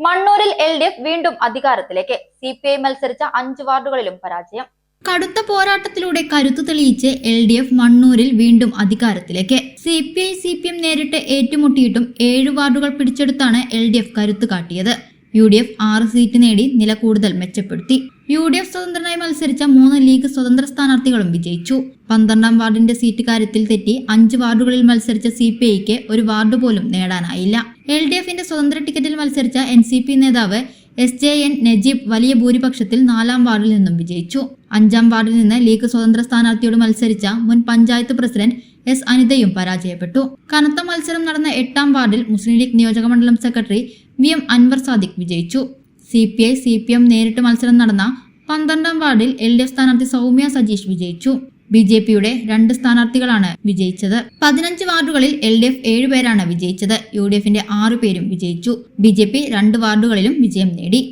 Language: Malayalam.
മണ്ണൂരിൽ LDF വീണ്ടും അധികാരത്തിലേക്ക്. CPI മത്സരിച്ച 5 വാർഡുകളിലും പരാജയം. കടുത്ത പോരാട്ടത്തിലൂടെ കരുത്തു തെളിയിച്ച് LDF മണ്ണൂരിൽ വീണ്ടും അധികാരത്തിലേക്ക്. CPI CPM നേരിട്ട് ഏറ്റുമുട്ടിയിട്ടും 7 വാർഡുകൾ പിടിച്ചെടുത്താണ് LDF കരുത്ത് കാട്ടിയത്. UDF 6 സീറ്റ് നേടി നില കൂടുതൽ മെച്ചപ്പെടുത്തി. UDF സ്വതന്ത്രനായി മത്സരിച്ച 3 ലീഗ് സ്വതന്ത്ര സ്ഥാനാർത്ഥികളും വിജയിച്ചു. 12ാം വാർഡിന്റെ സീറ്റ് കാര്യത്തിൽ തെറ്റി 5 വാർഡുകളിൽ മത്സരിച്ച CPIക്ക് ഒരു വാർഡ് പോലും നേടാനായില്ല. LDFന്റെ സ്വതന്ത്ര ടിക്കറ്റിൽ മത്സരിച്ച NCP നേതാവ് SJN നജീബ് വലിയ ഭൂരിപക്ഷത്തിൽ 4ാം വാർഡിൽ നിന്നും വിജയിച്ചു. 5ാം വാർഡിൽ നിന്ന് ലീഗ് സ്വതന്ത്ര സ്ഥാനാർത്ഥിയോട് മത്സരിച്ച മുൻ പഞ്ചായത്ത് പ്രസിഡന്റ് S അനിതയും പരാജയപ്പെട്ടു. കനത്ത മത്സരം നടന്ന 8ാം വാർഡിൽ മുസ്ലിം ലീഗ് നിയോജകമണ്ഡലം സെക്രട്ടറി VM അൻവർ സാദിഖ് വിജയിച്ചു. CPI CPM നേരിട്ട് മത്സരം നടന്ന 12ാം വാർഡിൽ LDF സ്ഥാനാർത്ഥി സൗമ്യ സജീഷ് വിജയിച്ചു. BJPയുടെ 2 സ്ഥാനാർത്ഥികളാണ് വിജയിച്ചത്. 15 വാർഡുകളിൽ LDF 7 പേരാണ് വിജയിച്ചത്. UDFന്റെ 6 പേരും വിജയിച്ചു. BJP 2 വാർഡുകളിലും വിജയം നേടി.